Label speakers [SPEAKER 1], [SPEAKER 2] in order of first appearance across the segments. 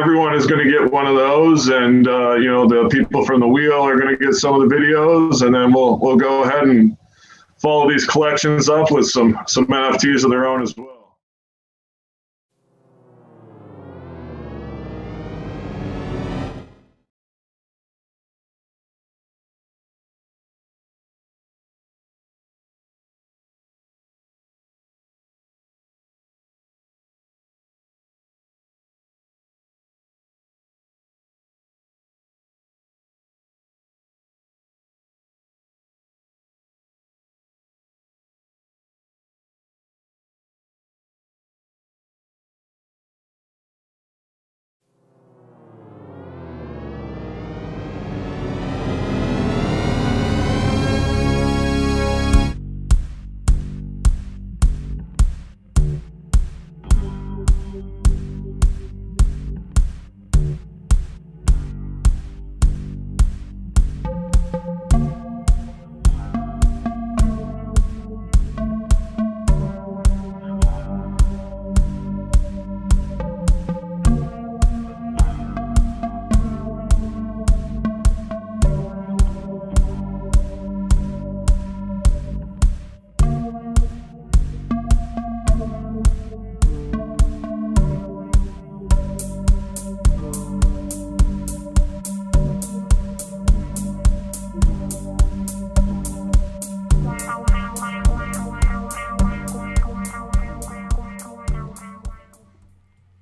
[SPEAKER 1] everyone is going to get one of those, and the people from the wheel are going to get some of the videos, and then we'll go ahead and follow these collections up with some NFTs of their own as well.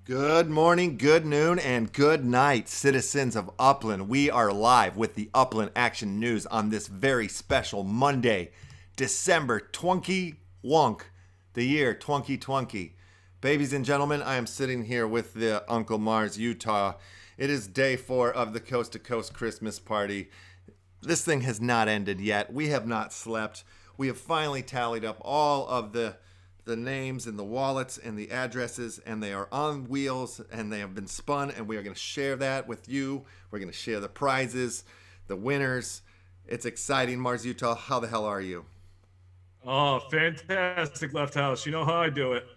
[SPEAKER 2] Good morning, good noon, and good night, citizens of Upland. We are live with the Upland Action News on this very special Monday, December 20 wonk, the year 2020. Babies and gentlemen, I am sitting here with the Uncle Mars, Utah. It is day 4 of the Coast to Coast Christmas party. This thing has not ended yet. We have not slept. We have finally tallied up all of the names and the wallets and the addresses, and they are on wheels and they have been spun, and we are going to share that with you. We're going to share the prizes, the winners. It's exciting. Mars, Utah, how the hell are you?
[SPEAKER 3] Oh, fantastic, Left House. You know how I do it.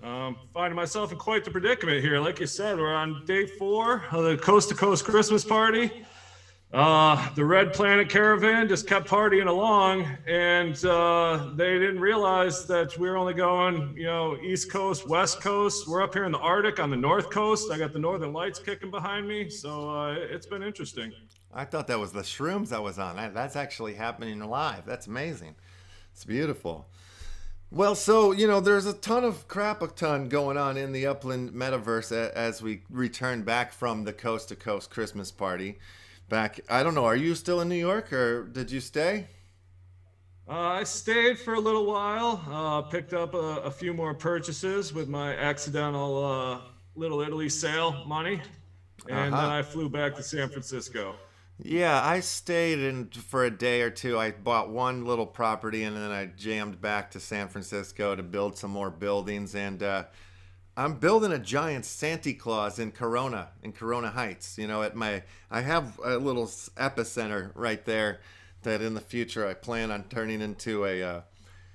[SPEAKER 3] Finding myself in quite the predicament here. Like you said, we're on day 4 of the Coast to Coast Christmas party. The Red Planet Caravan just kept partying along, and they didn't realize that we were only going, East Coast, West Coast. We're up here in the Arctic on the North Coast. I got the Northern Lights kicking behind me, so it's been interesting.
[SPEAKER 2] I thought that was the shrooms I was on. That's actually happening live. That's amazing. It's beautiful. Well, so, there's a ton of crap-a-ton going on in the Upland metaverse as we return back from the Coast to Coast Christmas party. Back, I don't know, are you still in New York, or did you stay?
[SPEAKER 3] I stayed for a little while, picked up a few more purchases with my accidental Little Italy sale money, and then I flew back to San Francisco.
[SPEAKER 2] Yeah, I stayed for a day or two. I bought one little property, and then I jammed back to San Francisco to build some more buildings, and I'm building a giant Santa Claus in Corona Heights. I have a little epicenter right there that in the future I plan on turning into a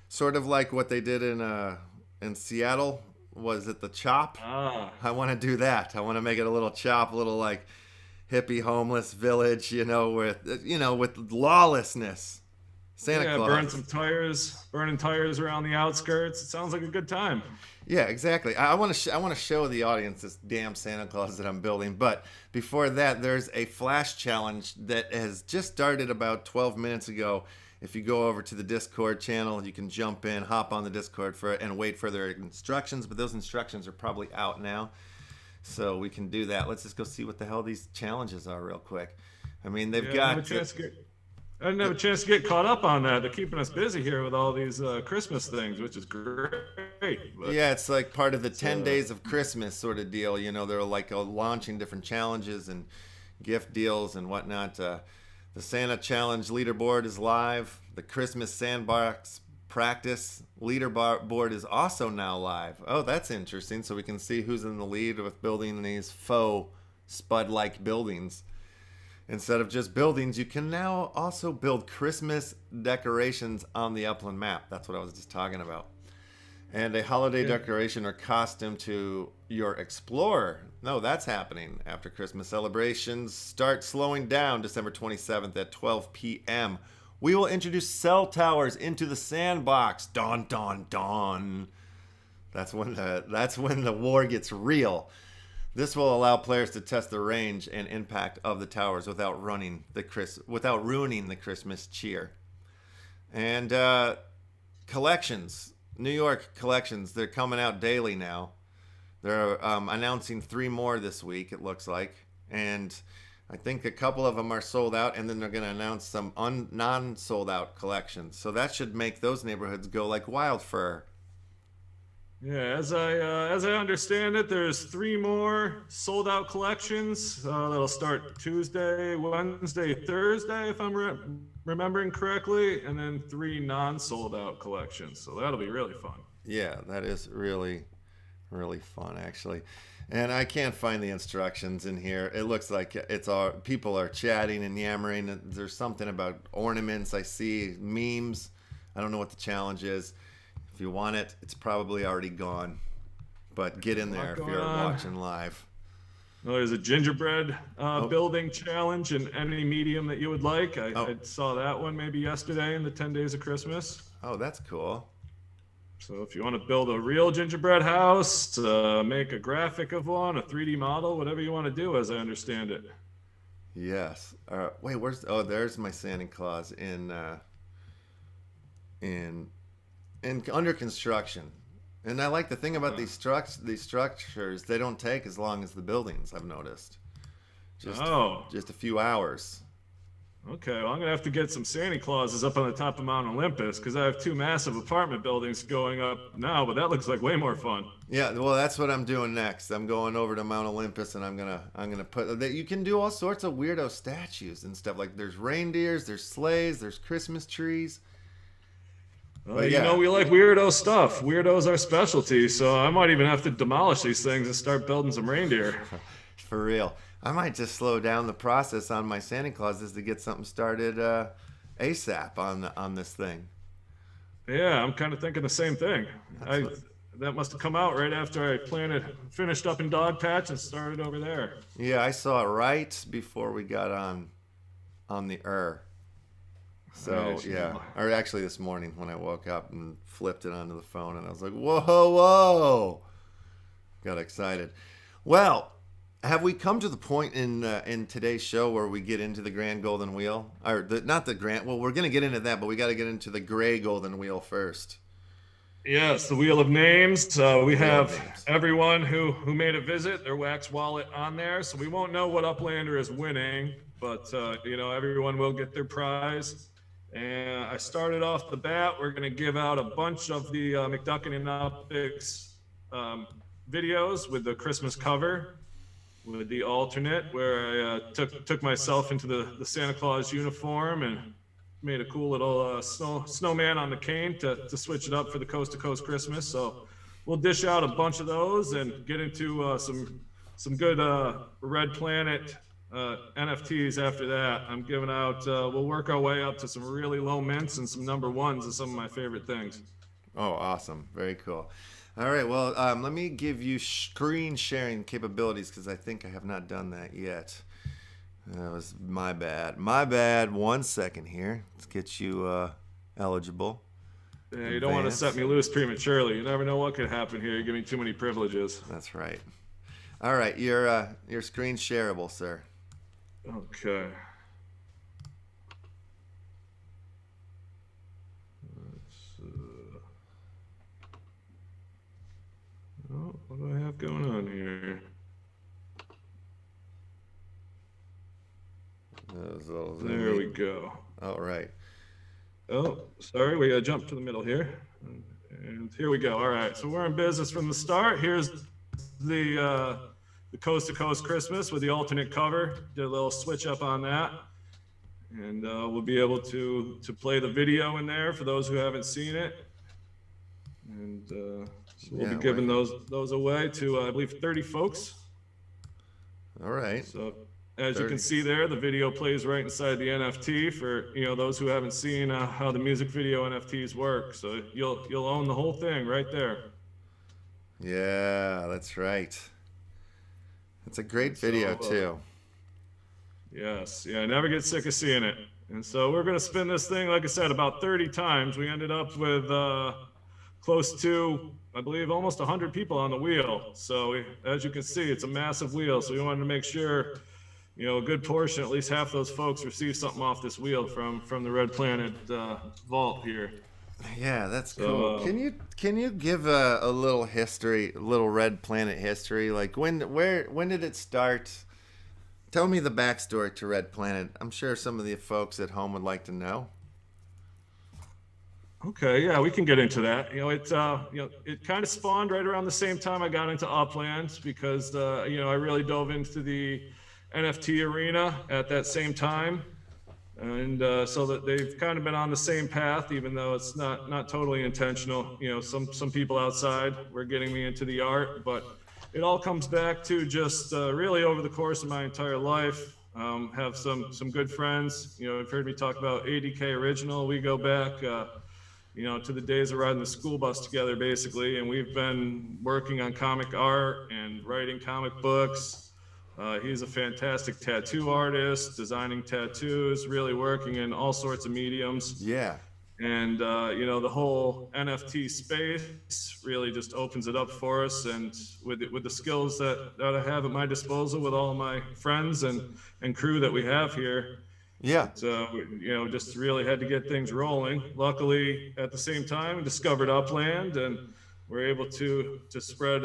[SPEAKER 2] sort of like what they did in Seattle. Was it the Chop? I want to do that. I want to make it a little Chop, a little like hippie homeless village, with lawlessness. Santa Claus.
[SPEAKER 3] Burning tires around the outskirts. It sounds like a good time.
[SPEAKER 2] Yeah, exactly. I want to show the audience this damn Santa Claus that I'm building. But before that, there's a flash challenge that has just started about 12 minutes ago. If you go over to the Discord channel, you can jump in, hop on the Discord and wait for their instructions. But those instructions are probably out now, so we can do that. Let's just go see what the hell these challenges are real quick. I mean, they've got...
[SPEAKER 3] I didn't have a chance to get caught up on that. They're keeping us busy here with all these Christmas things, which is great. But,
[SPEAKER 2] yeah, it's like part of the 10 days of Christmas sort of deal. They're like launching different challenges and gift deals and whatnot. The Santa Challenge leaderboard is live. The Christmas Sandbox Practice leaderboard is also now live. Oh, that's interesting. So we can see who's in the lead with building these faux Spud-like buildings. Instead of just buildings, you can now also build Christmas decorations on the Upland map. That's what I was just talking about. And a holiday decoration or costume to your Explorer. No, that's happening after Christmas celebrations start slowing down December 27th at 12 p.m. We will introduce cell towers into the sandbox. Dawn, dawn, dawn. That's when the war gets real. This will allow players to test the range and impact of the towers without ruining the Christmas cheer. And Collections, New York Collections, they're coming out daily now. They're announcing 3 more this week, it looks like. And I think a couple of them are sold out, and then they're going to announce some non-sold out collections. So that should make those neighborhoods go like wildfire.
[SPEAKER 3] Yeah, as I understand it, there's 3 more sold out collections that'll start Tuesday, Wednesday, Thursday, if I'm remembering correctly, and then 3 non-sold out collections. So that'll be really fun. Yeah,
[SPEAKER 2] that is really fun, actually. And I can't find the instructions in here. It looks like it's all people are chatting and yammering. There's something about ornaments. I see memes. I don't know what the challenge is. If you want it, it's probably already gone. But get in there if you're watching live.
[SPEAKER 3] Well, there's a gingerbread building challenge in any medium that you would like. I saw that one maybe yesterday in the 10 Days of Christmas.
[SPEAKER 2] Oh, that's cool.
[SPEAKER 3] So if you want to build a real gingerbread house, make a graphic of one, a 3D model, whatever you want to do, as I understand it.
[SPEAKER 2] Yes. Wait, there's my Santa Claus in under construction. And I like the thing about these structures, they don't take as long as the buildings, I've noticed. Just a few hours.
[SPEAKER 3] Okay, well, I'm going to have to get some Santa Clauses up on the top of Mount Olympus, because I have 2 massive apartment buildings going up now, but that looks like way more fun.
[SPEAKER 2] Yeah, well, that's what I'm doing next. I'm going over to Mount Olympus, and I'm gonna put that. You can do all sorts of weirdo statues and stuff. Like there's reindeers, there's sleighs, there's Christmas trees.
[SPEAKER 3] Well, you know, we like weirdo stuff. Weirdo's our specialty, so I might even have to demolish these things and start building some reindeer.
[SPEAKER 2] For real. I might just slow down the process on my Santa Clauses to get something started ASAP on this thing.
[SPEAKER 3] Yeah, I'm kind of thinking the same thing. That must have come out right after I finished up in Dogpatch and started over there.
[SPEAKER 2] Yeah, I saw it right before we got on the So, yeah. Or actually this morning when I woke up and flipped it onto the phone, and I was like, whoa. Got excited. Well, have we come to the point in today's show where we get into the Grand Golden Wheel? Or not the Grand, well, we're going to get into that, but we got to get into the Gray Golden Wheel first.
[SPEAKER 3] Yes, the Wheel of Names. We have everyone who made a visit, their wax wallet on there. So we won't know what Uplander is winning, but, everyone will get their prize. And I started off the bat. We're going to give out a bunch of the McDuckin and Optics videos with the Christmas cover, with the alternate, where I took myself into the Santa Claus uniform and made a cool little snowman on the cane to switch it up for the Coast to Coast Christmas. So we'll dish out a bunch of those and get into some good Red Planet NFTs after that. I'm giving out, we'll work our way up to some really low mints and some number ones of some of my favorite things.
[SPEAKER 2] Oh, awesome. Very cool. All right, well, let me give you screen sharing capabilities because I think I have not done that yet. That was my bad. 1 second here. Let's get you eligible.
[SPEAKER 3] Yeah, you don't want to set me loose prematurely. You never know what could happen here. You give me too many privileges.
[SPEAKER 2] That's right. All right, you're screen shareable, sir.
[SPEAKER 3] Okay. What do I have going on here? There we go.
[SPEAKER 2] All right.
[SPEAKER 3] Oh, sorry, we gotta jump to the middle here. And here we go. All right, so we're in business from the start. Here's the Coast to Coast Christmas with the alternate cover. Did a little switch up on that. And we'll be able to play the video in there for those who haven't seen it. And so we'll be giving those away to, I believe, 30 folks.
[SPEAKER 2] All right.
[SPEAKER 3] So as you can see there, the video plays right inside the NFT for those who haven't seen how the music video NFTs work. So you'll own the whole thing right there.
[SPEAKER 2] Yeah, that's right. It's a great video too.
[SPEAKER 3] Yes, yeah, I never get sick of seeing it. And so we're gonna spin this thing, like I said, about 30 times. We ended up with close to, I believe, almost 100 people on the wheel. So as you can see, it's a massive wheel. So we wanted to make sure, a good portion, at least half those folks, receive something off this wheel from the Red Planet vault here.
[SPEAKER 2] Yeah, that's cool. Can you give a little history, a little Red Planet history? Like when did it start? Tell me the backstory to Red Planet. I'm sure some of the folks at home would like to know.
[SPEAKER 3] Okay, yeah, we can get into that. It kind of spawned right around the same time I got into Upland because I really dove into the NFT arena at that same time, and so that they've kind of been on the same path, even though it's not totally intentional. Some people outside were getting me into the art, but it all comes back to just really over the course of my entire life. Have some good friends. You've heard me talk about ADK Original. We go back, to the days of riding the school bus together, basically. And we've been working on comic art and writing comic books. He's a fantastic tattoo artist, designing tattoos, really working in all sorts of mediums.
[SPEAKER 2] Yeah.
[SPEAKER 3] And the whole NFT space really just opens it up for us. And with the skills that I have at my disposal, with all my friends and crew that we have here,
[SPEAKER 2] yeah,
[SPEAKER 3] just really had to get things rolling. Luckily, at the same time, we discovered Upland, and we're able to spread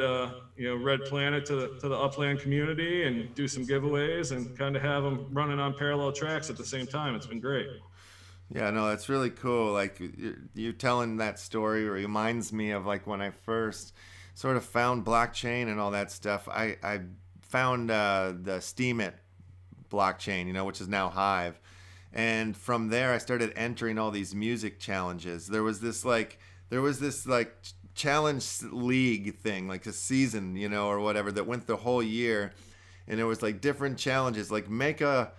[SPEAKER 3] Red Planet to the Upland community and do some giveaways and kind of have them running on parallel tracks at the same time. It's been great.
[SPEAKER 2] Yeah, no, that's really cool. Like you telling that story reminds me of like when I first sort of found blockchain and all that stuff. I found the Steemit blockchain, which is now Hive, and from there I started entering all these music challenges. There was this challenge league thing, like a season, or whatever, that went the whole year, and there was like different challenges, like make a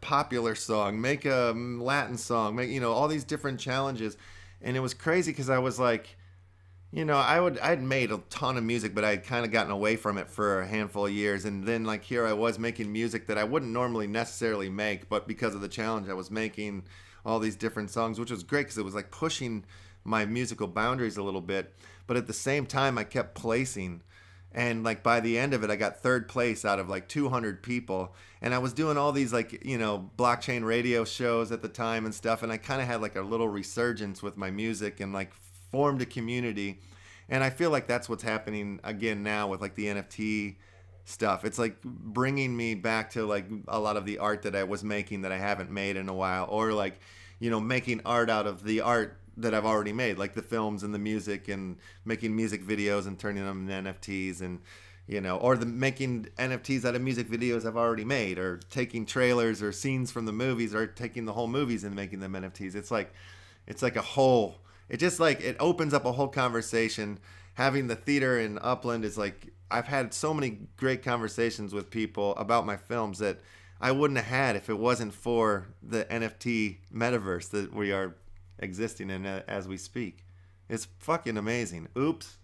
[SPEAKER 2] popular song, make a Latin song, make all these different challenges. And it was crazy because I was like, I'd made a ton of music, but I had kind of gotten away from it for a handful of years. And then like here I was making music that I wouldn't normally necessarily make, but because of the challenge I was making all these different songs, which was great because it was like pushing my musical boundaries a little bit. But at the same time I kept placing. And like by the end of it, I got third place out of like 200 people. And I was doing all these like, blockchain radio shows at the time and stuff. And I kind of had like a little resurgence with my music and like formed a community. And I feel like that's what's happening again now with like the NFT stuff. It's like bringing me back to like a lot of the art that I was making that I haven't made in a while, or like, making art out of the art that I've already made, like the films and the music, and making music videos and turning them into NFTs, and or making NFTs out of music videos I've already made, or taking trailers or scenes from the movies, or taking the whole movies and making them NFTs. It's like a whole, it just like, it opens up a whole conversation. Having the theater in Upland is like, I've had so many great conversations with people about my films that I wouldn't have had if it wasn't for the NFT metaverse that we are existing in as we speak. It's fucking amazing. Oops.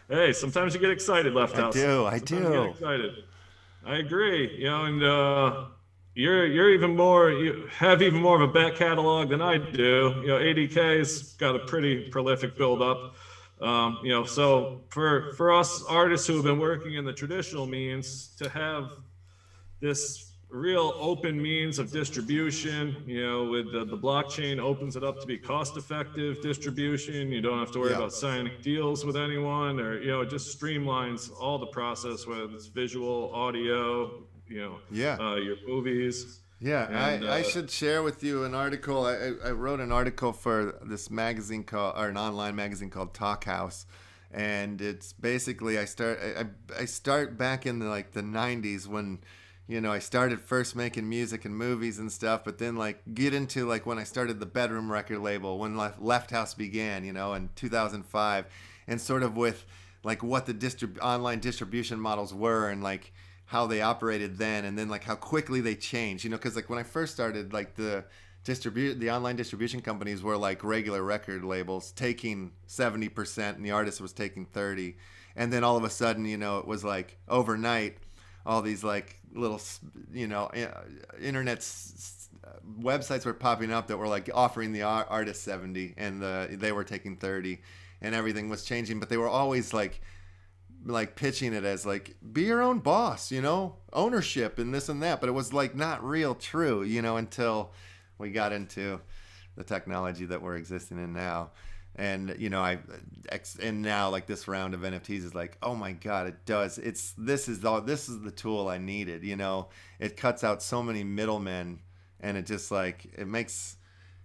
[SPEAKER 3] Hey, sometimes you get excited, Left House.
[SPEAKER 2] I do.
[SPEAKER 3] You get excited. I agree. And you're even more. You have even more of a back catalog than I do. ADK's got a pretty prolific build up. So for us artists who have been working in the traditional means, to have this real open means of distribution, with the blockchain opens it up to be cost-effective distribution. You don't have to worry about signing deals with anyone, or it just streamlines all the process, whether it's visual, audio, your movies.
[SPEAKER 2] Yeah, and, I should share with you an article. I wrote an article for this magazine an online magazine called Talk House, and it's basically I start back in the 90s when I started first making music and movies and stuff, but then get into when I started the Bedroom record label, when Left House began, in 2005, and sort of with what the online distribution models were, and how they operated then, and then how quickly they changed, because when I first started, the the online distribution companies were like regular record labels taking 70% and the artist was taking 30. And then all of a sudden, you know, it was like overnight, all these like little, you know, internet websites were popping up that were like offering the artist 70 and they were taking 30 and everything was changing. But they were always like pitching it as like, be your own boss, you know, ownership and this and that. But it was like not real true, you know, until we got into the technology that we're existing in now. And, you know, and now like this round of NFTs is like, oh my God, it does. This is the tool I needed, you know, it cuts out so many middlemen and it just like, it makes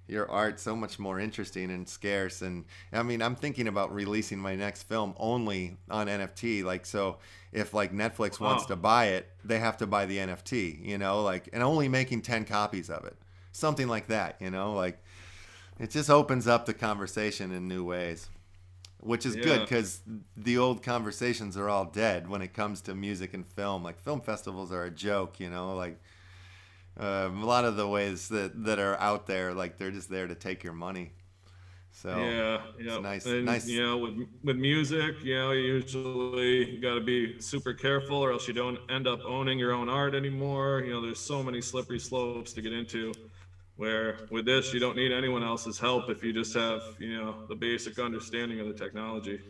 [SPEAKER 2] your art so much more interesting and scarce. And I mean, I'm thinking about releasing my next film only on NFT. Like, so if like Netflix wants to buy it, they have to buy the NFT, you know, like, and only making 10 copies of it, something like that, you know, like it just opens up the conversation in new ways, which is good because the old conversations are all dead when it comes to music and film. Like film festivals are a joke, you know, like a lot of the ways that are out there, like they're just there to take your money. So it's nice.
[SPEAKER 3] And,
[SPEAKER 2] nice.
[SPEAKER 3] You know, with music, you know, usually you got to be super careful, or else you don't end up owning your own art anymore. You know, there's so many slippery slopes to get into. Where with this, you don't need anyone else's help if you just have, you know, the basic understanding of the technology.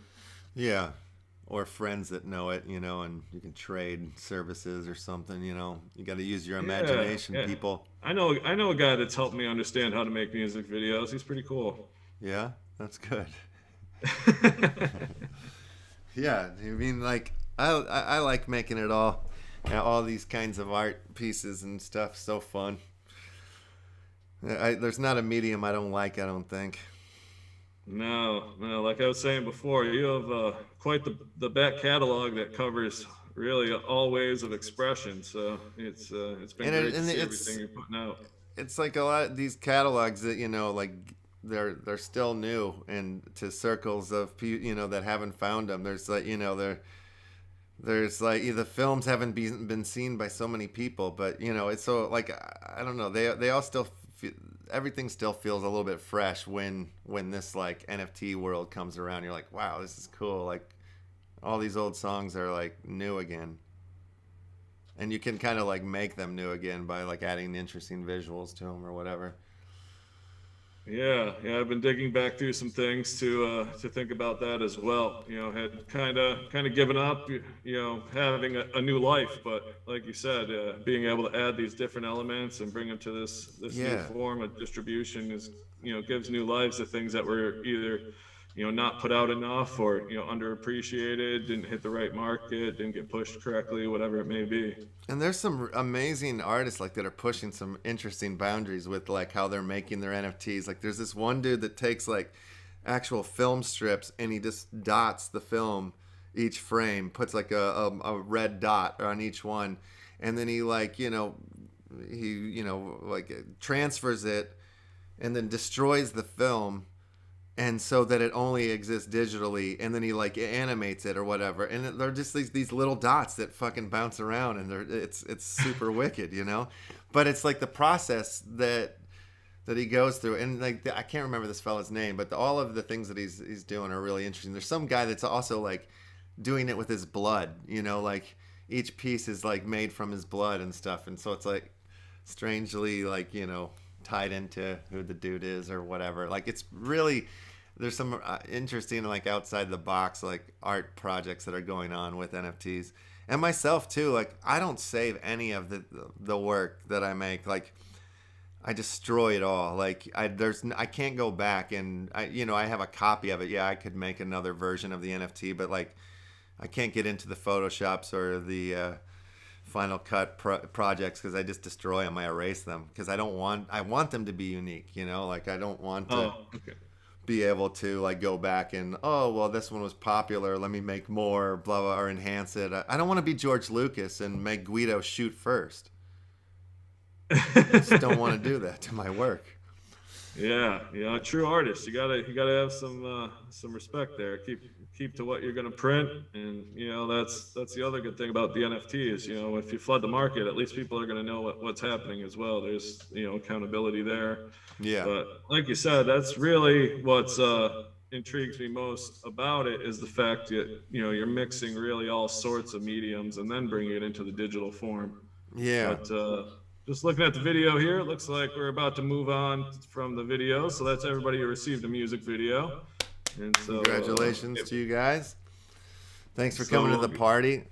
[SPEAKER 2] Yeah. Or friends that know it, you know, and you can trade services or something, you know. You got to use your imagination, people.
[SPEAKER 3] I know a guy that's helped me understand how to make music videos. He's pretty cool.
[SPEAKER 2] Yeah, that's good. Yeah, I mean, like, I like making it all. You know, all these kinds of art pieces and stuff. So fun. There's not a medium I don't like, I don't think.
[SPEAKER 3] No, like I was saying before, you have quite the back catalog that covers really all ways of expression. So it's been great to see everything you're putting out.
[SPEAKER 2] It's like a lot of these catalogs that, you know, like they're still new and to circles of people, you know, that haven't found them. There's like, you know, there's like the films haven't been seen by so many people, but you know, it's so like, I don't know, they all still everything still feels a little bit fresh when this like NFT world comes around. You're like, wow, this is cool. Like all these old songs are like new again, and you can kind of like make them new again by like adding interesting visuals to them or whatever.
[SPEAKER 3] Yeah, I've been digging back through some things to think about that as well. You know, had kind of given up, you know, having a new life, but like you said, being able to add these different elements and bring them to this new form of distribution is, you know, gives new lives to things that were either, you know, not put out enough or, you know, underappreciated, didn't hit the right market, didn't get pushed correctly, whatever it may be.
[SPEAKER 2] And there's some amazing artists like that are pushing some interesting boundaries with like how they're making their NFTs. Like there's this one dude that takes like actual film strips and he just dots the film each frame, puts like a red dot on each one, and then he like, you know, like transfers it and then destroys the film, and so that it only exists digitally, and then he like animates it or whatever, and they're just these little dots that fucking bounce around, and it's super wicked, you know. But it's like the process that he goes through, and like I can't remember this fella's name, but all of the things that he's doing are really interesting. There's some guy that's also like doing it with his blood, you know, like each piece is like made from his blood and stuff, and so it's like strangely like, you know, tied into who the dude is or whatever. Like it's really, there's some interesting like outside the box like art projects that are going on with NFTs. And myself too, like I don't save any of the work that I make. Like I destroy it all. Like I can't go back, and I have a copy of it. Yeah, I could make another version of the NFT, but like I can't get into the Photoshops or the Final Cut projects because I just destroy them. I erase them because I want them to be unique, you know, like I don't want to be able to like go back and, oh, well, this one was popular, let me make more, blah, blah, or enhance it. I don't want to be George Lucas and make Guido shoot first. I just don't want to do that to my work.
[SPEAKER 3] Yeah, a true artist. You gotta have some respect there. keep to what you're going to print. And, you know, that's the other good thing about the NFTs. You know, if you flood the market, at least people are going to know what's happening as well. There's, you know, accountability there.
[SPEAKER 2] Yeah.
[SPEAKER 3] But like you said, that's really what's intrigues me most about it, is the fact that, you know, you're mixing really all sorts of mediums and then bringing it into the digital form.
[SPEAKER 2] Yeah.
[SPEAKER 3] But just looking at the video here, it looks like we're about to move on from the video. So that's everybody who received a music video. And so,
[SPEAKER 2] congratulations to you guys. Thanks for coming to the party.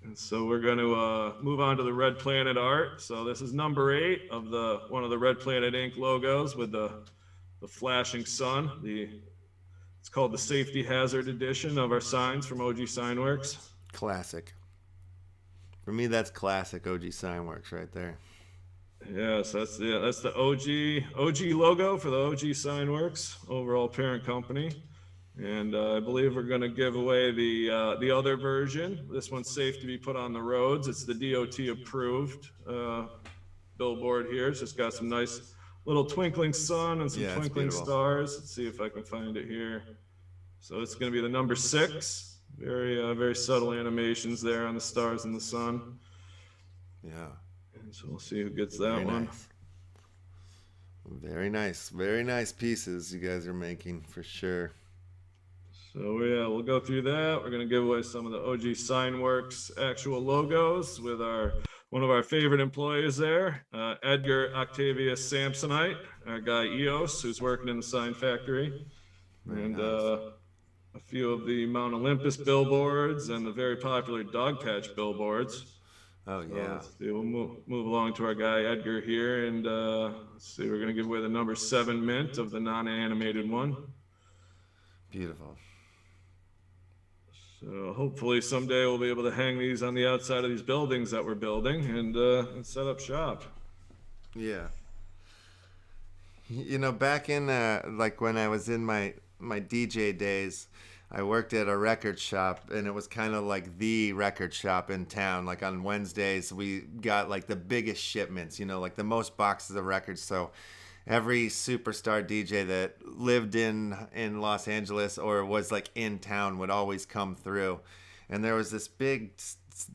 [SPEAKER 3] And so we're going to move on to the Red Planet art. So this is number 8 of one of the Red Planet Inc. logos with the flashing sun. It's called the Safety Hazard Edition of our signs from OG Signworks.
[SPEAKER 2] Classic. For me, that's classic OG Signworks right there.
[SPEAKER 3] Yes, that's the OG logo for the OG Signworks overall parent company. And I believe we're going to give away the other version. This one's safe to be put on the roads. It's the DOT approved billboard here. It's just got some nice little twinkling sun and some twinkling stars. Let's see if I can find it here. So it's going to be the number 6. Very subtle animations there on the stars and the sun.
[SPEAKER 2] Yeah.
[SPEAKER 3] And so we'll see who gets that one.
[SPEAKER 2] Nice. Very nice. Very nice pieces you guys are making for sure.
[SPEAKER 3] So yeah, we'll go through that. We're going to give away some of the OG Signworks actual logos with one of our favorite employees there, Edgar Octavius Samsonite, our guy EOS, who's working in the sign factory. And a few of the Mount Olympus billboards and the very popular Dog Patch billboards.
[SPEAKER 2] Oh,
[SPEAKER 3] So
[SPEAKER 2] yeah.
[SPEAKER 3] let's see, we'll move along to our guy Edgar here, and let's see, we're going to give away the number 7 mint of the non-animated one.
[SPEAKER 2] Beautiful.
[SPEAKER 3] So hopefully someday we'll be able to hang these on the outside of these buildings that we're building and set up shop.
[SPEAKER 2] Yeah. You know, back in like when I was in my DJ days, I worked at a record shop, and it was kind of like the record shop in town. Like on Wednesdays, we got like the biggest shipments, you know, like the most boxes of records. So every superstar DJ that lived in Los Angeles or was like in town would always come through. And there was this big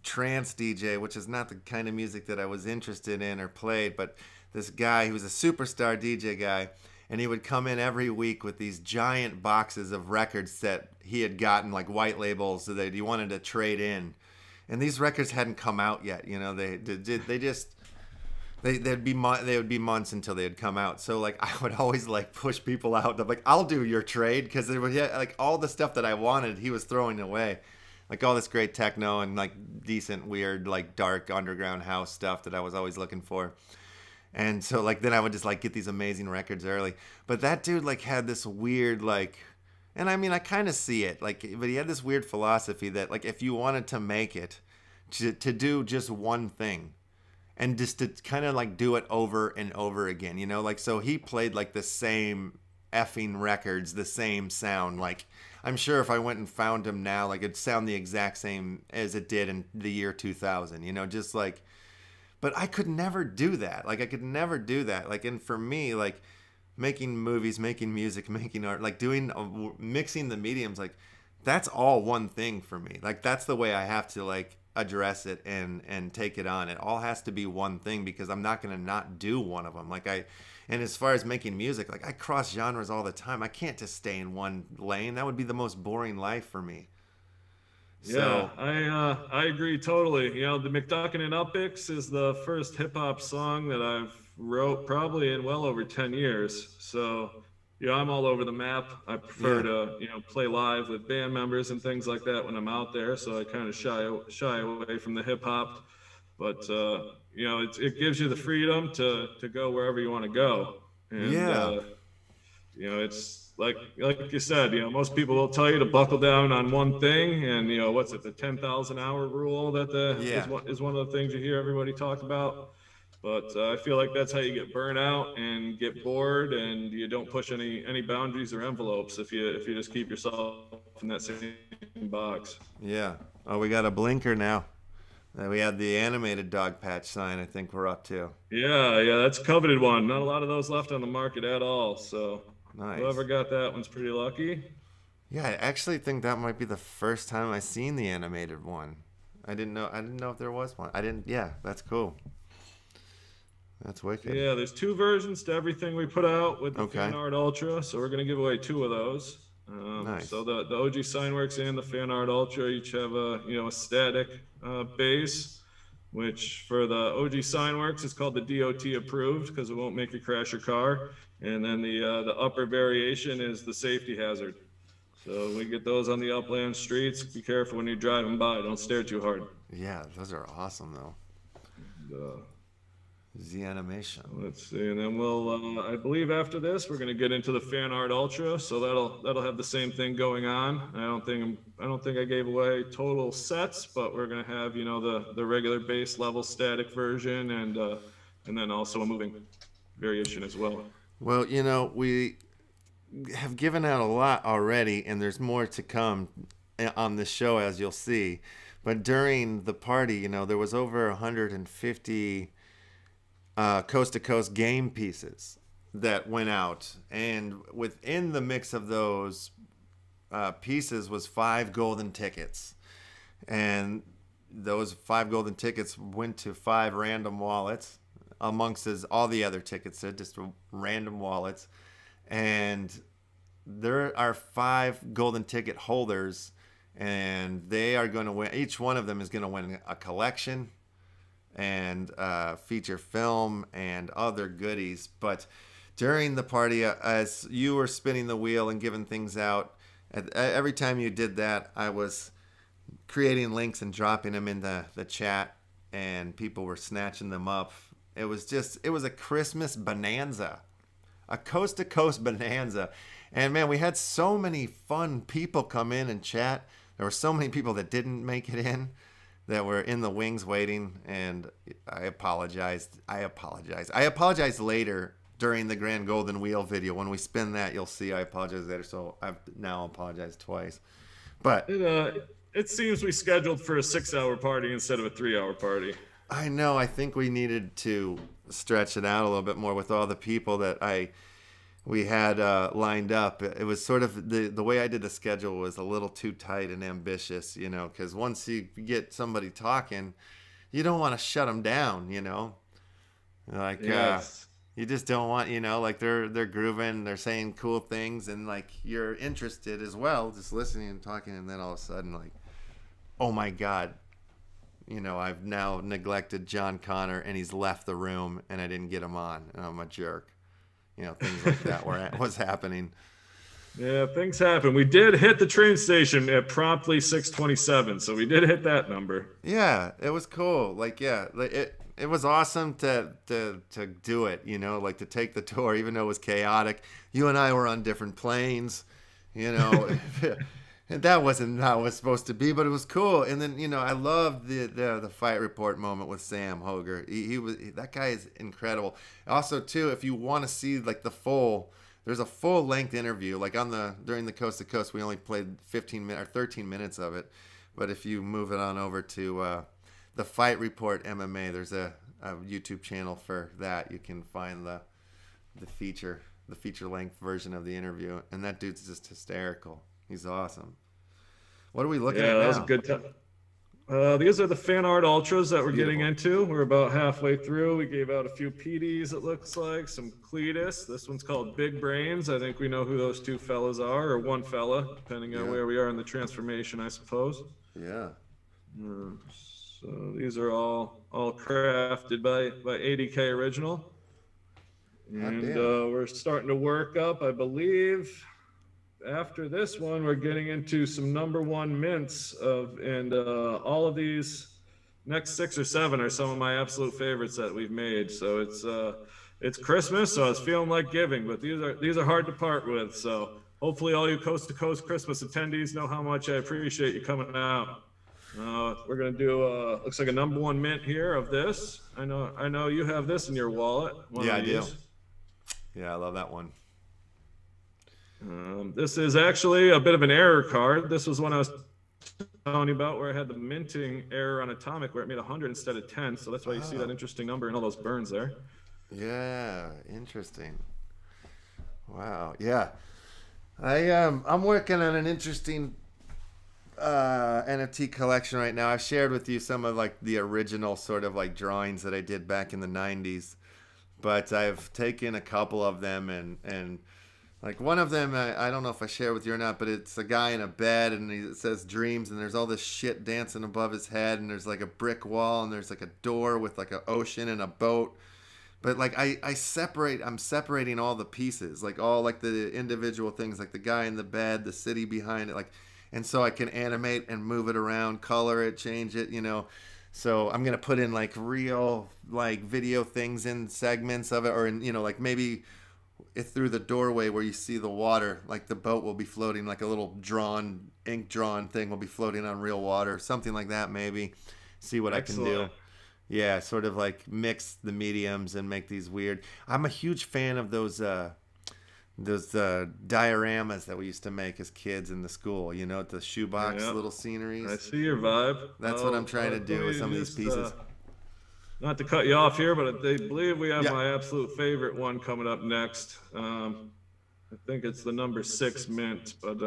[SPEAKER 2] trance DJ, which is not the kind of music that I was interested in or played, but this guy who was a superstar DJ guy, and he would come in every week with these giant boxes of records that he had gotten, like white labels that he wanted to trade in. And these records hadn't come out yet, you know. They would be months until they had come out. So like I would always like push people out. I'm like, I'll do your trade, because there was like all the stuff that I wanted he was throwing away, like all this great techno and like decent weird like dark underground house stuff that I was always looking for. And so like then I would just like get these amazing records early. But that dude like had this weird like, and I mean I kind of see it like, but he had this weird philosophy that like if you wanted to make it, to do just one thing. And just to kind of like do it over and over again, you know, like, so he played like the same effing records, the same sound. Like, I'm sure if I went and found him now, like it'd sound the exact same as it did in the year 2000, you know, just like, but I could never do that. Like, I could never do that. Like, and for me, like making movies, making music, making art, like doing, mixing the mediums, like that's all one thing for me. Like, that's the way I have to like address it and take it on. It all has to be one thing, because I'm not going to not do one of them. And as far as making music, like I cross genres all the time. I can't just stay in one lane. That would be the most boring life for me.
[SPEAKER 3] Yeah, I agree totally. You know, the McDuckin and Upix is the first hip hop song that I've wrote probably in well over 10 years. So, you know, I'm all over the map. I prefer to, you know, play live with band members and things like that when I'm out there. So I kind of shy away from the hip hop. But, you know, it gives you the freedom to go wherever you want to go. And, you know, it's like you said, you know, most people will tell you to buckle down on one thing. And, you know, what's it, the 10,000 hour rule that is one of the things you hear everybody talk about. But I feel like that's how you get burnt out and get bored, and you don't push any boundaries or envelopes if you just keep yourself in that same box.
[SPEAKER 2] Yeah. Oh, we got a blinker now. We had the animated dog patch sign, I think we're up to.
[SPEAKER 3] Yeah, that's a coveted one. Not a lot of those left on the market at all. So
[SPEAKER 2] nice.
[SPEAKER 3] Whoever got that one's pretty lucky.
[SPEAKER 2] Yeah, I actually think that might be the first time I seen the animated one. I didn't know if there was one. I didn't. Yeah, that's cool. That's wicked.
[SPEAKER 3] Yeah, there's two versions to everything we put out with the
[SPEAKER 2] Okay.
[SPEAKER 3] Fan Art Ultra, so we're gonna give away two of those.
[SPEAKER 2] Nice.
[SPEAKER 3] So the OG Signworks and the Fan Art Ultra each have a static base, which for the OG Signworks is called the DOT approved because it won't make you crash your car, and then the upper variation is the safety hazard. So we get those on the upland streets. Be careful when you're driving by. Don't stare too hard.
[SPEAKER 2] Yeah, those are awesome though. The animation.
[SPEAKER 3] Let's see, and then we'll, I believe after this, we're going to get into the Fan Art Ultra, so that'll have the same thing going on. I don't think I gave away total sets, but we're going to have the regular base level static version and then also a moving variation as well.
[SPEAKER 2] Well, we have given out a lot already, and there's more to come on this show, as you'll see. But during the party, there was over 150 coast to coast game pieces that went out, and within the mix of those pieces was 5 golden tickets, and those 5 golden tickets went to 5 random wallets amongst all the other tickets. So just random wallets, and there are 5 golden ticket holders, and they are going to win. Each one of them is going to win a collection and feature film and other goodies. But during the party, as you were spinning the wheel and giving things out, every time you did that, I was creating links and dropping them in the chat, and people were snatching them up. It was a Christmas bonanza, a coast to coast bonanza. And man, we had so many fun people come in and chat. There were so many people that didn't make it in, that were in the wings waiting, and I apologized. I apologized later during the Grand Golden Wheel video. When we spin that, you'll see I apologize later, so I've now apologized twice. But
[SPEAKER 3] it seems we scheduled for a 6-hour party instead of a 3-hour party.
[SPEAKER 2] I know. I think we needed to stretch it out a little bit more with all the people that we had lined up. It was sort of the way I did the schedule was a little too tight and ambitious, because once you get somebody talking, you don't want to shut them down, like
[SPEAKER 3] Yes.
[SPEAKER 2] you just don't want, like they're grooving, they're saying cool things, and like you're interested as well, just listening and talking, and then all of a sudden, like, oh my God, I've now neglected John Connor and he's left the room and I didn't get him on, and I'm a jerk. Things like that was happening.
[SPEAKER 3] Yeah, things happen. We did hit the train station at promptly 6:27, so we did hit that number.
[SPEAKER 2] Yeah, it was cool. Like, yeah, it was awesome to do it. Like to take the tour, even though it was chaotic. You and I were on different planes. And that wasn't how it was supposed to be, but it was cool. And then I loved the fight report moment with Sam Hoger. That guy is incredible. Also too, if you want to see like there's a full length interview. Like during the Coast to Coast, we only played 15 minutes or 13 minutes of it. But if you move it on over to the Fight Report MMA, there's a YouTube channel for that. You can find the feature length version of the interview, and that dude's just hysterical. He's awesome. What are we looking at now?
[SPEAKER 3] Yeah, that was a good time. These are the Fan Art Ultras that we're getting into. We're about halfway through. We gave out a few PDs, it looks like, some Cletus. This one's called Big Brains. I think we know who those two fellas are, or one fella, depending on where we are in the transformation, I suppose.
[SPEAKER 2] Yeah.
[SPEAKER 3] So these are all crafted by ADK Original. And we're starting to work up, I believe. After this one, we're getting into some #1 mints and all of these next 6 or 7 are some of my absolute favorites that we've made. So it's Christmas, so I was feeling like giving, but these are hard to part with. So hopefully all you Coast to Coast Christmas attendees know how much I appreciate you coming out. We're gonna do looks like a #1 mint here of this. I know you have this in your wallet.
[SPEAKER 2] Yeah, I do. Yeah, I love that one.
[SPEAKER 3] This is actually a bit of an error card. This was one I was telling you about where I had the minting error on Atomic where it made 100 instead of 10. So that's why you see that interesting number and all those burns there.
[SPEAKER 2] Yeah, interesting. Wow. Yeah. I'm working on an interesting NFT collection right now. I've shared with you some of like the original sort of like drawings that I did back in the 90s, but I've taken a couple of them and like one of them, I don't know if I share with you or not, but it's a guy in a bed and it says dreams and there's all this shit dancing above his head and there's like a brick wall and there's like a door with like an ocean and a boat. But like I'm separating all the pieces, like all like the individual things, like the guy in the bed, the city behind it, like, and so I can animate and move it around, color it, change it, you know. So I'm gonna put in like real like video things in segments of it, or in, you know, like maybe it's through the doorway where you see the water, like the boat will be floating, like a little ink drawn thing will be floating on real water, something like that maybe. See what
[SPEAKER 3] Excellent.
[SPEAKER 2] I can do. Yeah, sort of like mix the mediums and make these weird. I'm a huge fan of those dioramas that we used to make as kids in the school. You know, the shoebox
[SPEAKER 3] Yeah.
[SPEAKER 2] little sceneries.
[SPEAKER 3] I see your vibe.
[SPEAKER 2] That's what I'm trying to do with some of these pieces.
[SPEAKER 3] Not to cut you off here, but I believe we have
[SPEAKER 2] Yeah.
[SPEAKER 3] my absolute favorite one coming up next. I think it's the number 6 mint, but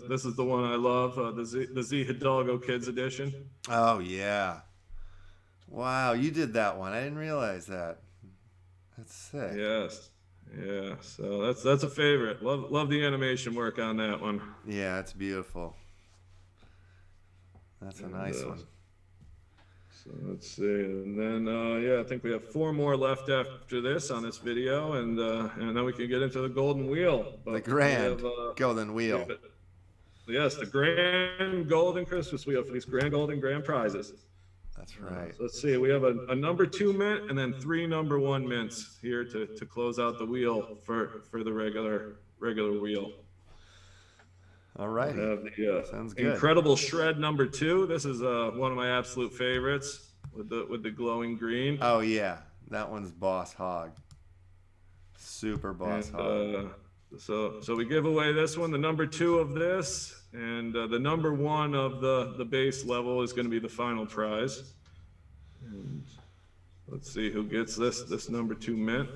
[SPEAKER 3] this is the one I love, the Z Hidalgo Kids edition.
[SPEAKER 2] Oh yeah. Wow, you did that one. I didn't realize that. That's sick.
[SPEAKER 3] Yes, yeah. So that's a favorite. Love the animation work on that one.
[SPEAKER 2] Yeah, it's beautiful. That's a nice one.
[SPEAKER 3] So let's see, and then yeah, I think we have 4 more left after this on this video, and then we can get into the golden wheel. But
[SPEAKER 2] The grand
[SPEAKER 3] we have,
[SPEAKER 2] golden wheel.
[SPEAKER 3] yes, the grand golden Christmas wheel for these grand golden grand prizes.
[SPEAKER 2] That's right.
[SPEAKER 3] So let's see, we have a number 2 mint and then 3 number 1 mints here to close out the wheel for the regular wheel.
[SPEAKER 2] All right.
[SPEAKER 3] We have the
[SPEAKER 2] Sounds good.
[SPEAKER 3] incredible shred number 2. This is one of my absolute favorites with the glowing green.
[SPEAKER 2] Oh yeah, that one's Boss Hog. Super Boss Hog.
[SPEAKER 3] So we give away this one, the number 2 of this, and the number 1 of the base level is going to be the final prize. And let's see who gets this number 2 mint.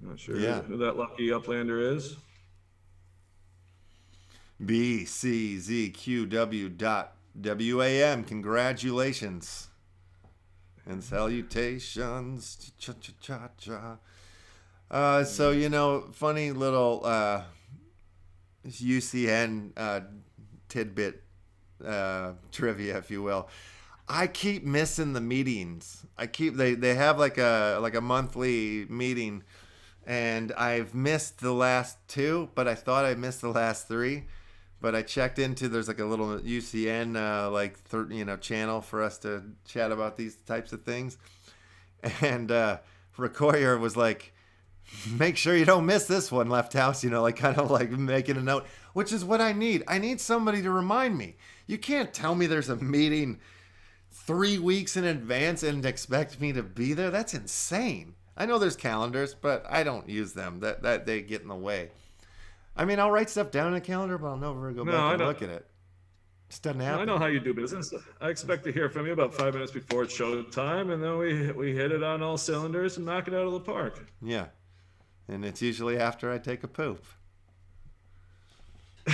[SPEAKER 3] Not sure who that lucky Uplander is.
[SPEAKER 2] BCZQW.WAM. Congratulations and salutations. Cha-cha-cha-cha. So, you know, funny little UCN tidbit trivia, if you will. I keep missing the meetings. They have like a monthly meeting, and I've missed the last 2, but I thought I missed the last 3. But I checked into, there's like a little UCN channel for us to chat about these types of things, and Recoyer was like, make sure you don't miss this one, Left House, you know, like kind of like making a note, which is what I need. I need somebody to remind me. You can't tell me there's a meeting 3 weeks in advance and expect me to be there. That's insane. I know there's calendars, but I don't use them. That they get in the way. I mean, I'll write stuff down in a calendar, but I'll never go back and look at it. It just doesn't happen.
[SPEAKER 3] I know how you do business. I expect to hear from you about 5 minutes before it's show time, and then we hit it on all cylinders and knock it out of the park.
[SPEAKER 2] Yeah. And it's usually after I take a poop. I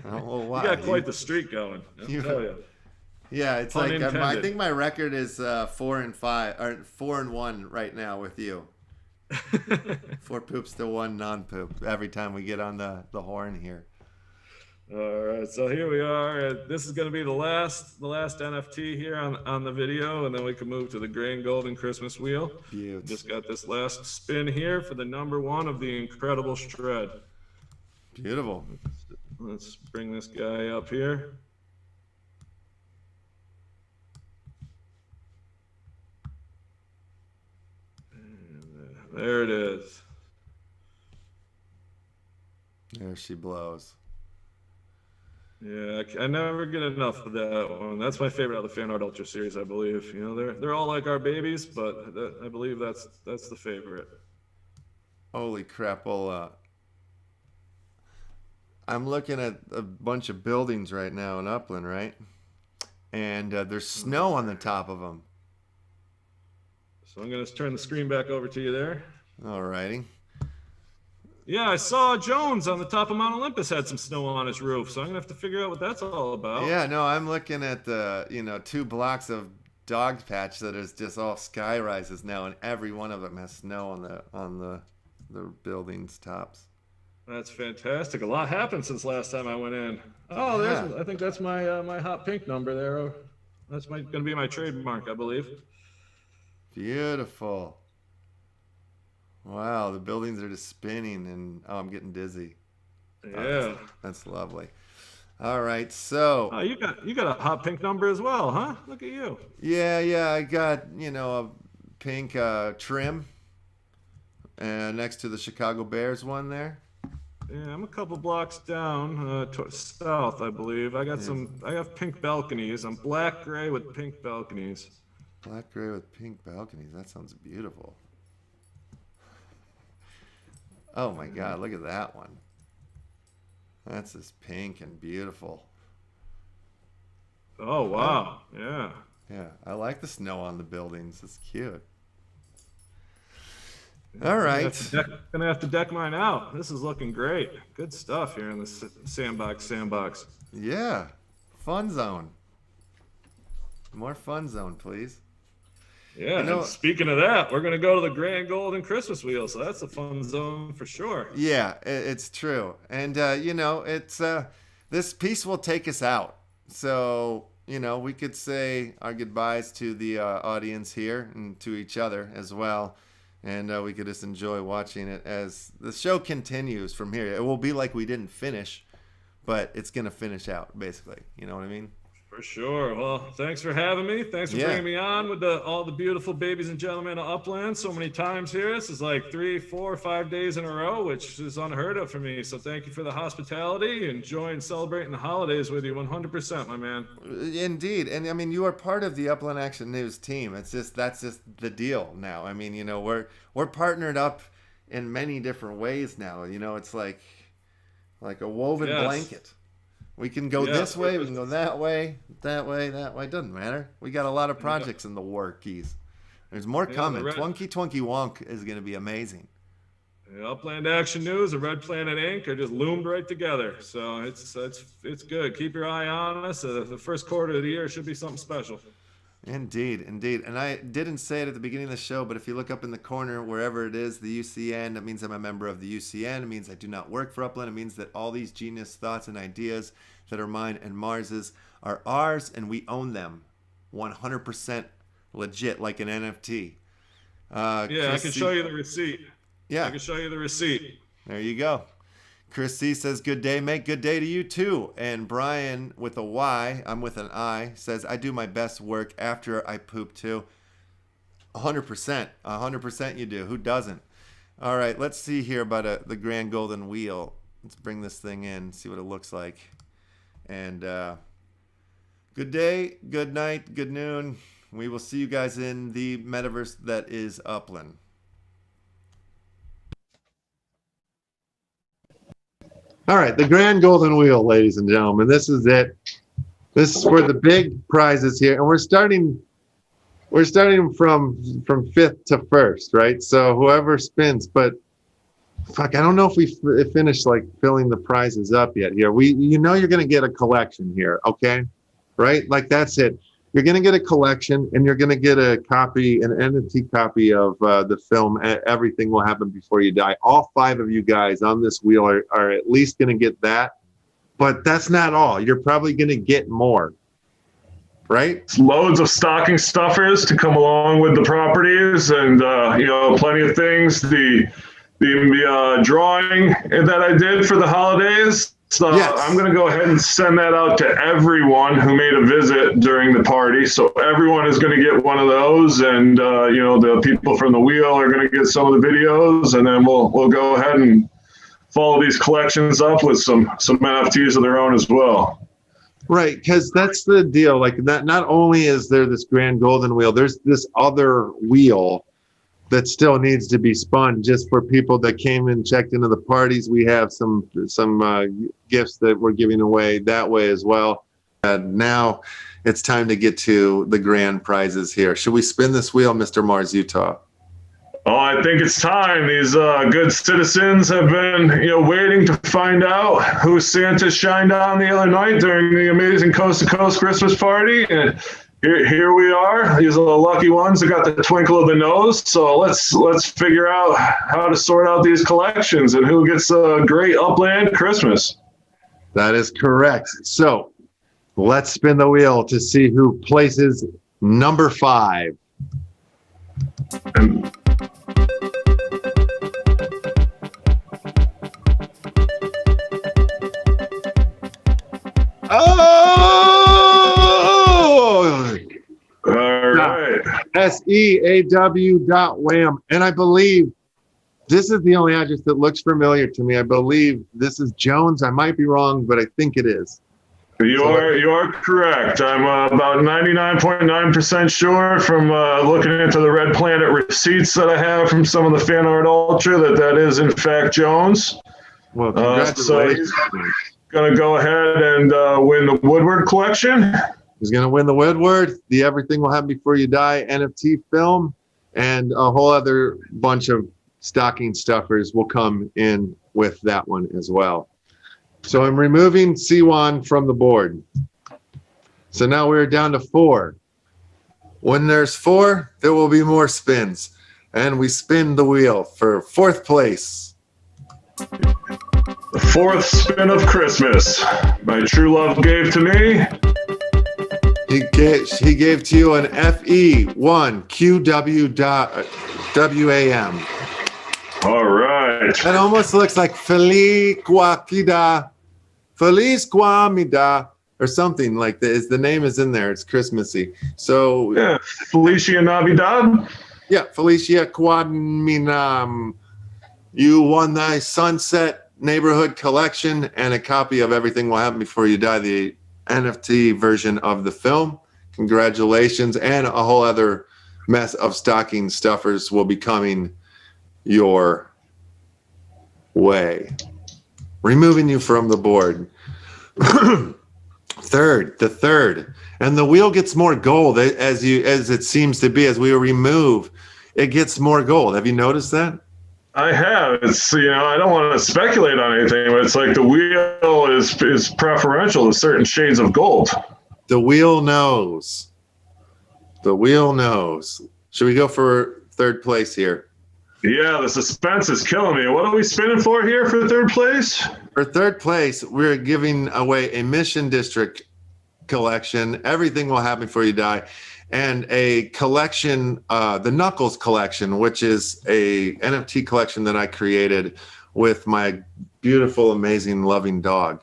[SPEAKER 2] don't know why.
[SPEAKER 3] You got quite the streak going. I'll tell you.
[SPEAKER 2] Yeah, it's
[SPEAKER 3] Pun
[SPEAKER 2] like I
[SPEAKER 3] intended.
[SPEAKER 2] think my record is 4-5 or 4-1 right now with you. 4 poops to 1 non-poop every time we get on the horn here.
[SPEAKER 3] All right, so here we are. This is going to be the last NFT here on the video, and then we can move to the grand golden Christmas wheel.
[SPEAKER 2] Beautiful.
[SPEAKER 3] Just got this last spin here for the number 1 of the incredible shred.
[SPEAKER 2] Beautiful.
[SPEAKER 3] Let's bring this guy up here. And there it is.
[SPEAKER 2] There she blows.
[SPEAKER 3] Yeah, I never get enough of that one. That's my favorite out of the Fan Art Ultra series, I believe. You know, they're all like our babies, but I believe that's the favorite.
[SPEAKER 2] Holy crapola. I'm looking at a bunch of buildings right now in Upland, right? And there's snow on the top of them.
[SPEAKER 3] So I'm going to turn the screen back over to you there.
[SPEAKER 2] Alrighty.
[SPEAKER 3] Yeah, I saw Jones on the top of Mount Olympus had some snow on his roof, so I'm gonna have to figure out what that's all about.
[SPEAKER 2] Yeah, no, I'm looking at the 2 blocks of dog patch that is just all sky rises now, and every one of them has snow on the buildings tops.
[SPEAKER 3] That's fantastic. A lot happened since last time I went in. Oh,
[SPEAKER 2] Yeah.
[SPEAKER 3] I think that's my my hot pink number there. That's gonna be my trademark, I believe.
[SPEAKER 2] Beautiful. Wow, the buildings are just spinning, and I'm getting dizzy.
[SPEAKER 3] Yeah.
[SPEAKER 2] That's lovely. All right, so
[SPEAKER 3] Oh, you got a hot pink number as well, huh? Look at you.
[SPEAKER 2] yeah, I got a pink trim, next to the Chicago Bears one there.
[SPEAKER 3] Yeah, I'm a couple blocks down south, I believe. I have pink balconies. I'm black gray with pink balconies.
[SPEAKER 2] Black gray with pink balconies. That sounds beautiful. Oh my God, look at that one. That's just pink and beautiful.
[SPEAKER 3] Oh wow, yeah.
[SPEAKER 2] Yeah, I like the snow on the buildings. It's cute. All right.
[SPEAKER 3] Gonna have to deck mine out. This is looking great. Good stuff here in the sandbox.
[SPEAKER 2] Yeah, fun zone. More fun zone, please.
[SPEAKER 3] Yeah, and speaking of that, we're gonna go to the Grand Golden Christmas Wheel, so that's a fun zone for sure.
[SPEAKER 2] Yeah, it's true. And it's this piece will take us out. So, we could say our goodbyes to the audience here and to each other as well. And we could just enjoy watching it as the show continues from here. It will be like we didn't finish, but it's going to finish out, basically. You know what I mean?
[SPEAKER 3] For sure. Well, thanks for having me. Thanks for bringing me on with all the beautiful babies and gentlemen of Upland so many times here. This is like 3, 4, 5 days in a row, which is unheard of for me. So thank you for the hospitality. Enjoying celebrating the holidays with you 100%, my man.
[SPEAKER 2] Indeed. And I mean, you are part of the Upland Action News team. That's just the deal now. I mean, we're partnered up in many different ways now. It's like a woven blanket. We can go this way, we can go that way. That way. It doesn't matter. We got a lot of projects in the works. There's more coming. Twunky Wonk is going to be amazing.
[SPEAKER 3] Upland Action News and Red Planet Inc. are just loomed right together. So it's good. Keep your eye on us. The first quarter of the year should be something special.
[SPEAKER 2] Indeed. And I didn't say it at the beginning of the show, but if you look up in the corner, wherever it is, the UCN, that means I'm a member of the UCN. It means I do not work for Upland. It means that all these genius thoughts and ideas that are mine and Mars's are ours, and we own them 100% legit, like an NFT.
[SPEAKER 3] I can show you the receipt.
[SPEAKER 2] Yeah.
[SPEAKER 3] I can show you the receipt.
[SPEAKER 2] There you go. Chris C says, good day, mate. Good day to you, too. And Brian, with a Y, I'm with an I, says, I do my best work after I poop, too. 100%. 100% you do. Who doesn't? All right, let's see here about the Grand Golden Wheel. Let's bring this thing in, see what it looks like. And good day, good night, good noon. We will see you guys in the metaverse that is Upland.
[SPEAKER 4] All right, the Grand Golden Wheel, ladies and gentlemen. This is it. This is for the big prizes here, and we're starting from fifth to first, right? So whoever spins, but fuck, I don't know if we finished like filling the prizes up yet here. You're gonna get a collection here, okay? Right? Like that's it. You're gonna get a collection, and you're gonna get a copy, an NFT copy of the film. Everything Will Happen Before You Die. All 5 of you guys on this wheel are at least gonna get that, but that's not all. You're probably gonna get more, right?
[SPEAKER 1] Loads of stocking stuffers to come along with the properties, and plenty of things. The drawing that I did for the holidays. So I'm going to go ahead and send that out to everyone who made a visit during the party. So everyone is going to get one of those, and the people from the wheel are going to get some of the videos, and then we'll go ahead and follow these collections up with some NFTs of their own as well.
[SPEAKER 4] Right, because that's the deal. Like that, not only is there this Grand Golden Wheel, there's this other wheel that still needs to be spun just for people that came and checked into the parties. We have some gifts that we're giving away that way as well. And now it's time to get to the grand prizes here. Should we spin this wheel, Mr. Mars Utah?
[SPEAKER 1] Oh, I think it's time. These good citizens have been, waiting to find out who Santa shined on the other night during the amazing Coast to Coast Christmas party. And here we are. These are the lucky ones that got the twinkle of the nose. So let's figure out how to sort out these collections and who gets a great Upland Christmas.
[SPEAKER 4] That is correct. So let's spin the wheel to see who places number 5. Oh!
[SPEAKER 1] All right.
[SPEAKER 4] SEAW.wham. And I believe this is the only address that looks familiar to me. I believe this is Jones. I might be wrong, but I think it is.
[SPEAKER 1] You are correct. I'm about 99.9% sure from looking into the Red Planet receipts that I have from some of the Fan Art Ultra that is in fact Jones.
[SPEAKER 4] Well, congratulations.
[SPEAKER 1] So he's going to go ahead and win the Woodward collection.
[SPEAKER 4] He's going to win the Woodward, the Everything Will Happen Before You Die NFT film, and a whole other bunch of stocking stuffers will come in with that one as well. So I'm removing C1 from the board. So now we're down to 4. When there's 4, there will be more spins. And we spin the wheel for 4th place.
[SPEAKER 1] The 4th spin of Christmas. My true love gave to me.
[SPEAKER 4] He gave to you an FE1QW.WAM.
[SPEAKER 1] All right.
[SPEAKER 4] That almost looks like Feliz Guamida, or something like that. The name is in there. It's Christmassy. So
[SPEAKER 1] yeah, Felicia Navidad.
[SPEAKER 4] Yeah, Felicia Guaminam. You won the Sunset Neighborhood Collection and a copy of Everything Will Happen Before You Die, the NFT version of the film. Congratulations, and a whole other mess of stocking stuffers will be coming your way. Removing you from the board. The third. And the wheel gets more gold as it seems to be. As we remove, it gets more gold. Have you noticed that?
[SPEAKER 1] I have. It's, I don't want to speculate on anything, but it's like the wheel is preferential to certain shades of gold.
[SPEAKER 4] The wheel knows. The wheel knows. Should we go for 3rd place here?
[SPEAKER 1] Yeah, the suspense is killing me. What are we spinning for here for 3rd place?
[SPEAKER 4] For 3rd place, we're giving away a Mission District collection. Everything Will Happen Before You Die. And a collection, the Knuckles collection, which is a NFT collection that I created with my beautiful, amazing, loving dog.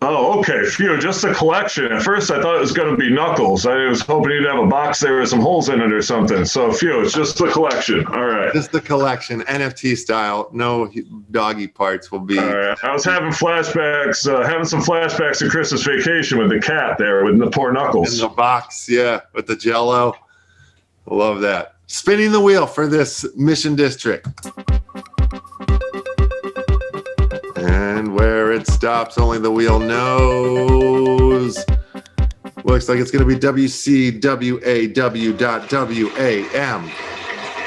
[SPEAKER 1] Oh, okay. Phew, just a collection. At first, I thought it was going to be Knuckles. I was hoping you'd have a box there with some holes in it or something. So, phew, it's just the collection. All right.
[SPEAKER 4] Just the collection, NFT style. No doggy parts will be.
[SPEAKER 1] All right. I was having flashbacks, having some flashbacks of Christmas Vacation with the cat there with the poor Knuckles.
[SPEAKER 4] In the box, yeah, with the Jell-O. I love that. Spinning the wheel for this Mission District. And where it stops, only the wheel knows. Looks like it's going to be WCWAW.WAM.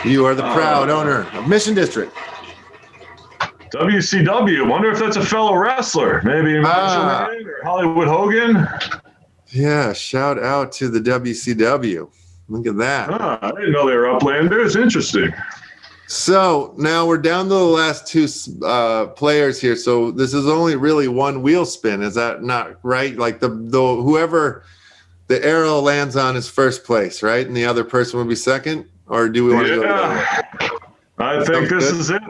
[SPEAKER 4] You are the proud owner of Mission District.
[SPEAKER 1] WCW. Wonder if that's a fellow wrestler. Maybe Macho Man or Hollywood Hogan.
[SPEAKER 4] Yeah, shout out to the WCW. Look at that.
[SPEAKER 1] I didn't know they were Uplanders. Interesting.
[SPEAKER 4] So now we're down to the last 2 players here. So this is only really one wheel spin. Is that not right? Like the whoever the arrow lands on is 1st place, right? And the other person would be 2nd? Or do we want to go?
[SPEAKER 1] I think this is it.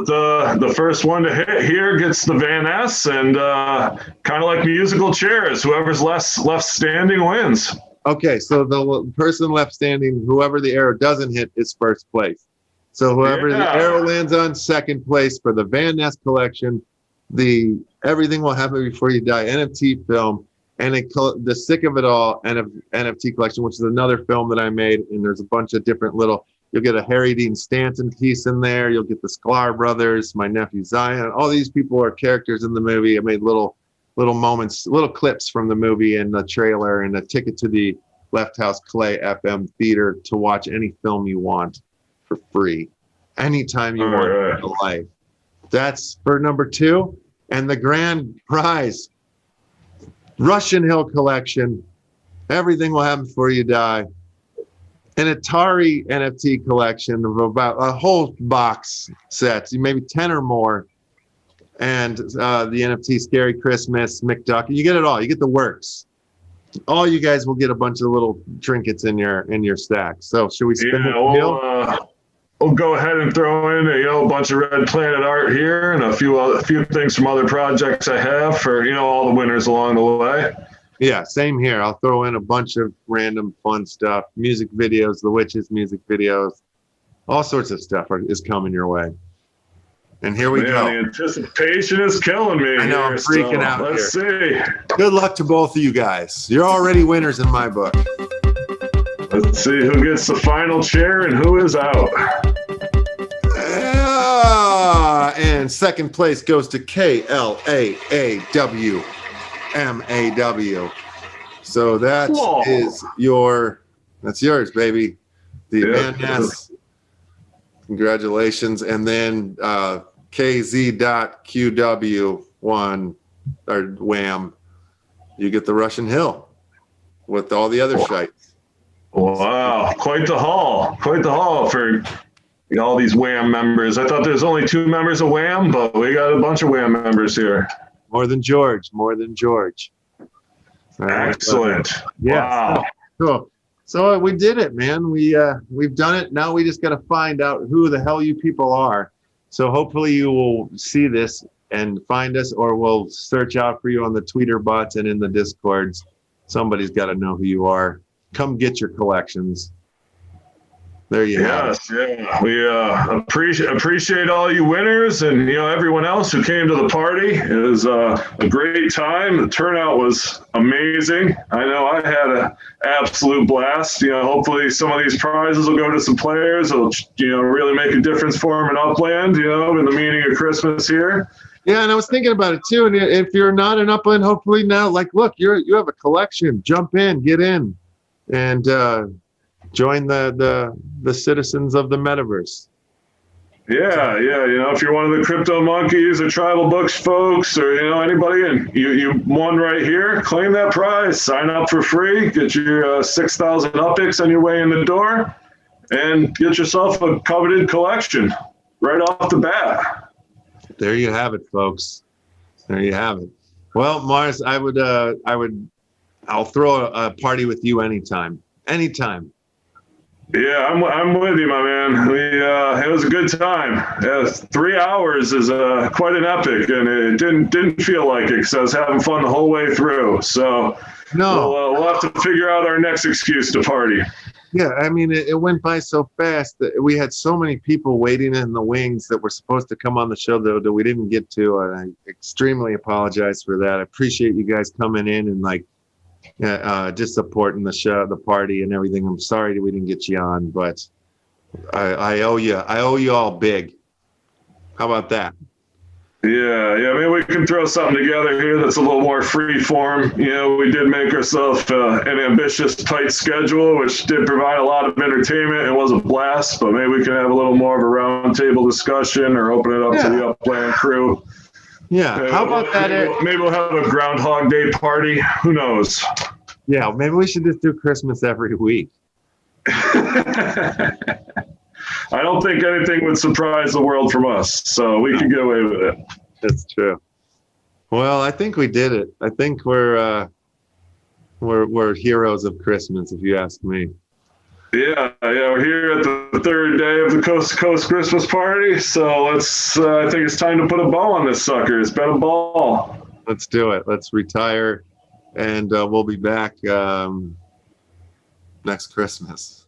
[SPEAKER 1] The first one to hit here gets the Van Ness, and kind of like musical chairs. Whoever's left standing wins.
[SPEAKER 4] Okay, so the person left standing, whoever the arrow doesn't hit, is 1st place. So whoever the arrow lands on, 2nd place for the Van Ness collection, the Everything Will Happen Before You Die NFT film, and the Sick of It All NFT collection, which is another film that I made. And there's a bunch of different you'll get a Harry Dean Stanton piece in there. You'll get the Sklar brothers, my nephew Zion. All these people are characters in the movie. I made little moments, little clips from the movie and the trailer, and a ticket to the Left House Clay FM Theater to watch any film you want for free. anytime you
[SPEAKER 1] All
[SPEAKER 4] want
[SPEAKER 1] right.
[SPEAKER 4] in life. That's for number 2. And the grand prize, Russian Hill Collection. Everything will happen before you die. An Atari NFT collection of about a whole box set, maybe 10 or more. And the NFT Scary Christmas, McDuck. You get it all. You get the works. All you guys will get a bunch of little trinkets in your stack. So should we spin the wheel?
[SPEAKER 1] We'll go ahead and throw in a bunch of Red Planet art here and a few things from other projects I have for all the winners along the way.
[SPEAKER 4] Yeah, same here. I'll throw in a bunch of random fun stuff, music videos, the Witches music videos, all sorts of stuff is coming your way. And here we go.
[SPEAKER 1] The anticipation is killing me.
[SPEAKER 4] I know, I'm freaking out here.
[SPEAKER 1] Let's see.
[SPEAKER 4] Good luck to both of you guys. You're already winners in my book.
[SPEAKER 1] Let's see who gets the final chair and who is out.
[SPEAKER 4] And second place goes to KLAAWMAW. So that's yours, baby. The Van Ness. Congratulations. And then KZ.QW1 or Wham. You get the Russian Hill with all the other shites.
[SPEAKER 1] Wow, quite the haul for all these Wham members. I thought there's only 2 members of Wham, but we got a bunch of Wham members here.
[SPEAKER 4] More than George.
[SPEAKER 1] Excellent.
[SPEAKER 4] Yeah.
[SPEAKER 1] Wow.
[SPEAKER 4] Cool. So we did it, man. We've done it. Now we just got to find out who the hell you people are. So hopefully you will see this and find us, or we'll search out for you on the Twitter bots and in the Discords. Somebody's got to know who you are. Come get your collections. There you have it.
[SPEAKER 1] Yeah. We appreciate all you winners and everyone else who came to the party. It was a great time. The turnout was amazing. I know I had an absolute blast. Hopefully some of these prizes will go to some players. It'll really make a difference for them in Upland. In the meaning of Christmas here.
[SPEAKER 4] Yeah, and I was thinking about it too. And if you're not in Upland, hopefully now, look, you have a collection. Jump in, get in, and join the citizens of the metaverse.
[SPEAKER 1] Yeah. If you're one of the crypto monkeys or tribal books folks or anybody, and you won right here, claim that prize. Sign up for free. Get your 6,000 UPX on your way in the door, and get yourself a coveted collection right off the bat.
[SPEAKER 4] There you have it, folks. There you have it. Well, Mars, I'll throw a party with you anytime. Anytime.
[SPEAKER 1] Yeah, I'm with you, my man. It was a good time. 3 hours is quite an epic, and it didn't feel like it because I was having fun the whole way through. So we'll have to figure out our next excuse to party.
[SPEAKER 4] Yeah, I mean, it went by so fast that we had so many people waiting in the wings that were supposed to come on the show that we didn't get to, and I extremely apologize for that. I appreciate you guys coming in and just supporting the show, the party, and everything. I'm sorry that we didn't get you on, but I owe you. I owe you all big. How about that?
[SPEAKER 1] Yeah. Maybe we can throw something together here that's a little more free form. We did make ourselves an ambitious, tight schedule, which did provide a lot of entertainment. It was a blast, but maybe we can have a little more of a roundtable discussion or open it up to the Upland crew.
[SPEAKER 4] Yeah. How about that?
[SPEAKER 1] Maybe we'll have a Groundhog Day party. Who knows?
[SPEAKER 4] Yeah. Maybe we should just do Christmas every week.
[SPEAKER 1] I don't think anything would surprise the world from us, so we can get away with it.
[SPEAKER 4] That's true. Well, I think we did it. I think we're heroes of Christmas, if you ask me.
[SPEAKER 1] Yeah, we're here at the 3rd day of the Coast to Coast Christmas party, so I think it's time to put a bow on this sucker. It's been a ball.
[SPEAKER 4] Let's do it. Let's retire, and we'll be back next Christmas.